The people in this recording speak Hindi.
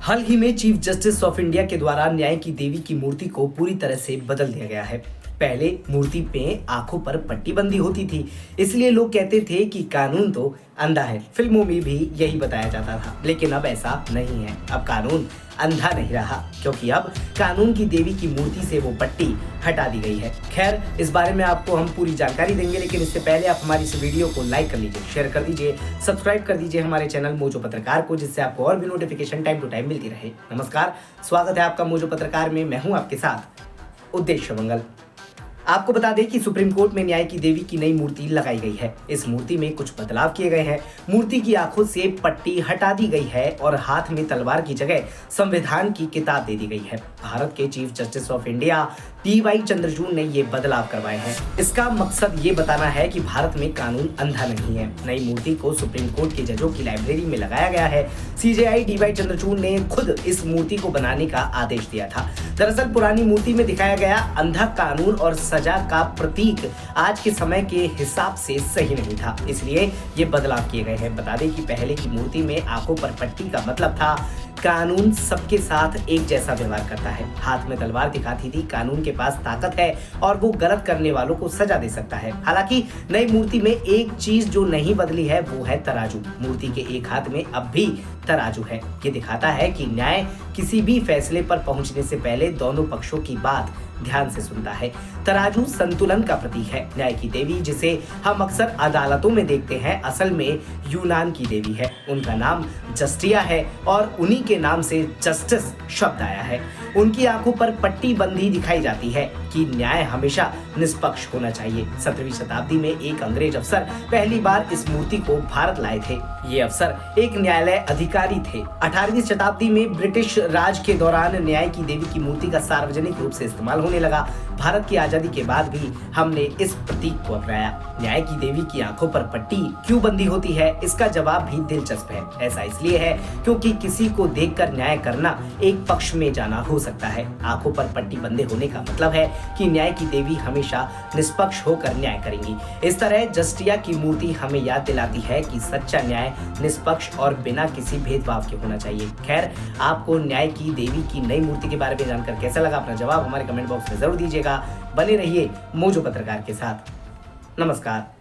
हाल ही में चीफ जस्टिस ऑफ इंडिया के द्वारा न्याय की देवी की मूर्ति को पूरी तरह से बदल दिया गया है। पहले मूर्ति पे आंखों पर पट्टी बंदी होती थी, इसलिए लोग कहते थे कि कानून तो अंधा है। फिल्मों में भी यही बताया जाता था, लेकिन अब ऐसा नहीं है। अब कानून अंधा नहीं रहा, क्योंकि अब कानून की देवी की मूर्ति से वो पट्टी हटा दी गई है। खैर, इस बारे में आपको हम पूरी जानकारी देंगे, लेकिन इससे पहले आप हमारी इस वीडियो को लाइक कर लीजिए, शेयर कर दीजिए, सब्सक्राइब कर दीजिए हमारे चैनल मोजो पत्रकार को, जिससे आपको और भी नोटिफिकेशन टाइम टू टाइम मिलती रहे। नमस्कार, स्वागत है आपका मोजो पत्रकार में। मैं हूं आपके साथ उद्देश्य मंगल। आपको बता दें कि सुप्रीम कोर्ट में न्याय की देवी की नई मूर्ति लगाई गई है। इस मूर्ति में कुछ बदलाव किए गए हैं। मूर्ति की आंखों से पट्टी हटा दी गई है और हाथ में तलवार की जगह संविधान की किताब दे दी गई है। भारत के chief justice of India DY Chandrachud ने ये बदलाव करवाए हैं। इसका मकसद ये बताना है कि भारत में कानून अंधा नहीं है। नई मूर्ति को सुप्रीम कोर्ट के जजों की लाइब्रेरी में लगाया गया है। CJI DY चंद्रचूड़ ने खुद इस मूर्ति को बनाने का आदेश दिया था। दरअसल पुरानी मूर्ति में दिखाया गया अंधा कानून और सजा का प्रतीक आज के समय के हिसाब से सही नहीं था, इसलिए ये बदलाव किए गए हैं। बता दें कि पहले की मूर्ति में आंखों पर पट्टी का मतलब था कानून सबके साथ एक जैसा व्यवहार करता है। हाथ में तलवार दिखाती थी कानून के पास ताकत है और वो गलत करने वालों को सजा दे सकता है। हालांकि नई मूर्ति में एक चीज जो नहीं बदली है वो है तराजू। मूर्ति के एक हाथ में अब भी तराजू है। ये दिखाता है कि न्याय किसी भी फैसले पर पहुंचने से पहले दोनों पक्षों की बात ध्यान से सुनता है। तराजू संतुलन का प्रतीक है। न्याय की देवी, जिसे हम अक्सर अदालतों में देखते हैं, असल में यूनान की देवी है। उनका नाम जस्टिया है और उन्हीं के नाम से जस्टिस शब्द आया है। उनकी आंखों पर पट्टी बंदी दिखाई जाती है कि न्याय हमेशा निष्पक्ष होना चाहिए। 17वीं शताब्दी में एक अंग्रेज अफसर पहली बार इस मूर्ति को भारत लाए थे। ये अफसर एक न्यायालय अधिकारी थे। 18वीं शताब्दी में ब्रिटिश राज के दौरान न्याय की देवी की मूर्ति का सार्वजनिक रूप से इस्तेमाल होने लगा। भारत की आजादी के बाद भी हमने इस प्रतीक को अपनाया। न्याय की देवी की आंखों पर पट्टी क्यों बंदी होती है, इसका जवाब भी दिलचस्प है। ऐसा इसलिए है क्योंकि किसी को देखकर न्याय करना एक पक्ष में जाना हो सकता है। आंखों पर पट्टी बंदे होने का मतलब है कि न्याय की देवी हमेशा निष्पक्ष होकर न्याय करेंगी। इस तरह जस्टिया की मूर्ति हमें याद दिलाती है कि सच्चा न्याय निष्पक्ष और बिना किसी भेदभाव के होना चाहिए। खैर, आपको न्याय की देवी की नई मूर्ति के बारे में जानकर कैसा लगा? अपना जवाब हमारे कमेंट बॉक्स में जरूर दीजिएगा। बने रहिए मोजो पत्रकार के साथ। नमस्कार।